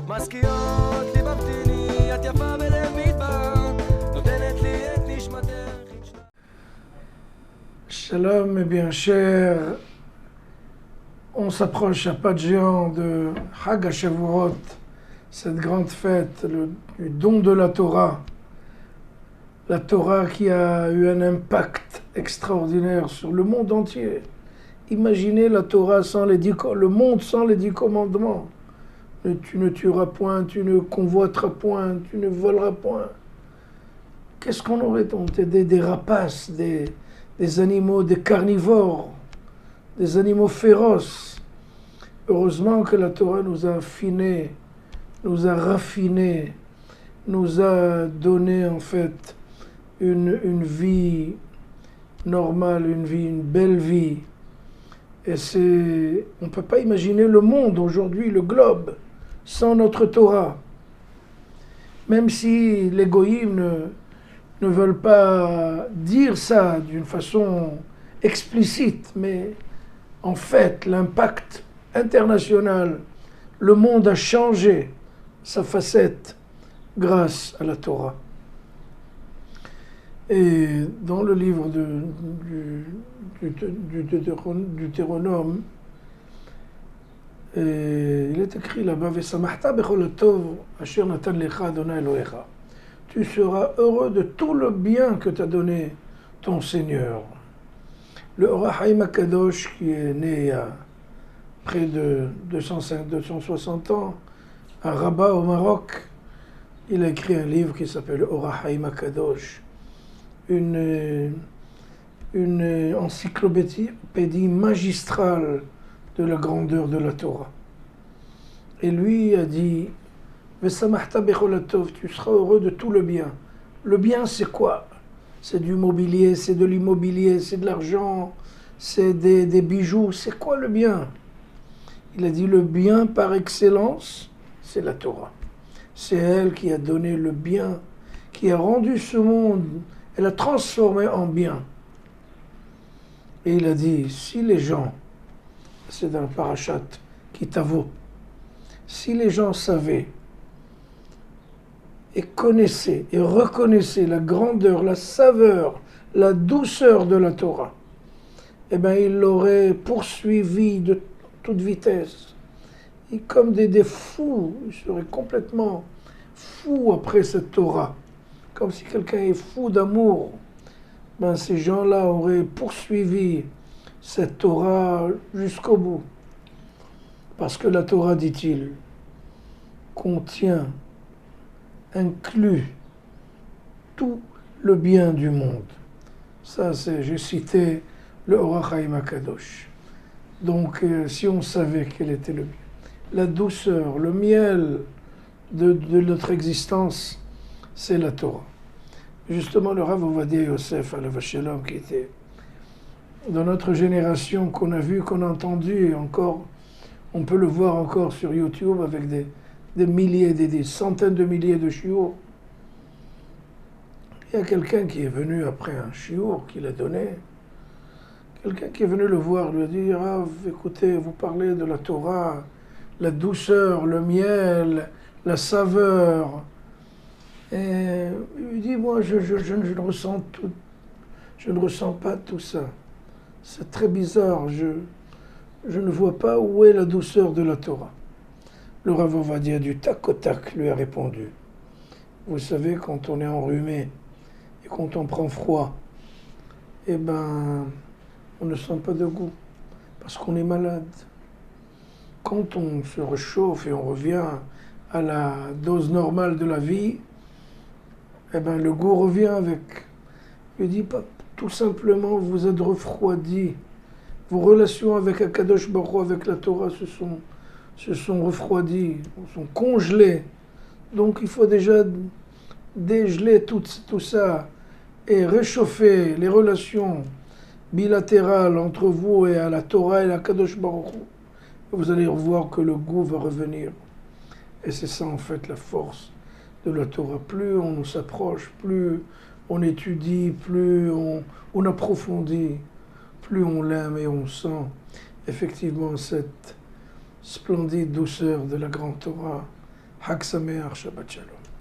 מזכירות לי מבטיני, את יפה בלב מדבר, נותנת לי את נשמתך. Shalom mes bien chers, on s'approche à pas de géant de Chag HaShavuot, cette grande fête, du don de la Torah qui a eu un impact extraordinaire sur le monde entier. Imaginez la Torah sans le monde sans les 10 commandements. Tu ne tueras point, tu ne convoiteras point, tu ne voleras point. Qu'est-ce qu'on aurait tenté? Des rapaces, des animaux, des carnivores, des animaux féroces. Heureusement que la Torah nous a affinés, nous a raffinés, nous a donné en fait une vie normale, une belle vie. Et on ne peut pas imaginer le monde aujourd'hui, le globe, sans notre Torah. Même si les goïms ne veulent pas dire ça d'une façon explicite, mais en fait, l'impact international, le monde a changé sa facette grâce à la Torah. Et dans le livre du Deutéronome, il est écrit là-bas, Vesamachta bechol hatov asher natan lecha Adonai Elohecha. Tu seras heureux de tout le bien que t'a donné ton Seigneur. Le Or HaChaim HaKadosh, qui est né il y a près de 260 ans, à Rabat au Maroc, il a écrit un livre qui s'appelle Or HaChaim HaKadosh, une encyclopédie magistrale de la grandeur de la Torah. Et lui a dit, Vesamachta bechol hatov, tu seras heureux de tout le bien. Le bien, c'est quoi? C'est du mobilier, c'est de l'immobilier, c'est de l'argent, c'est des bijoux. C'est quoi le bien? Il a dit, le bien par excellence, c'est la Torah. C'est elle qui a donné le bien, qui a rendu ce monde, elle a transformé en bien. Et il a dit, si les gens, c'est dans le parashat Kitavo, si les gens savaient et connaissaient et reconnaissaient la grandeur, la saveur, la douceur de la Torah, eh bien ils l'auraient poursuivi de toute vitesse. Et comme des fous, ils seraient complètement fous après cette Torah. Comme si quelqu'un est fou d'amour, ben ces gens-là auraient poursuivi cette Torah jusqu'au bout. Parce que la Torah, dit-il, contient, inclut tout le bien du monde. Ça, j'ai cité le Or HaChaim HaKadosh. Donc, si on savait quel était le bien, la douceur, le miel de notre existence, c'est la Torah. Justement, le Rav Ovadia Yosef, alav shalom, qui était dans notre génération, qu'on a vu, qu'on a entendu, et encore, on peut le voir encore sur YouTube avec des milliers, des centaines de milliers de chiours. Il y a quelqu'un qui est venu après un chiour qu'il a donné, quelqu'un qui est venu le voir, lui a dit, Rav, écoutez, vous parlez de la Torah, la douceur, le miel, la saveur. Et il lui dit, moi, je ne ressens pas tout ça. C'est très bizarre, je ne vois pas où est la douceur de la Torah. Le Rav Ovadia du tac au tac lui a répondu, vous savez, quand on est enrhumé et quand on prend froid, eh ben, on ne sent pas de goût, parce qu'on est malade. Quand on se réchauffe et on revient à la dose normale de la vie, eh ben, le goût revient avec. Il dit pas, tout simplement, vous êtes refroidi. Vos relations avec Akadosh Baruch Hu, avec la Torah, se sont refroidies, sont congelées. Donc il faut déjà dégeler tout ça et réchauffer les relations bilatérales entre vous et à la Torah et à Akadosh Baruch Hu. Vous allez voir que le goût va revenir. Et c'est ça en fait la force de la Torah. Plus on s'approche, plus on étudie, plus on approfondit, plus on l'aime et on sent effectivement cette splendide douceur de la grande Torah Hag Sameach, Shabbat Shalom.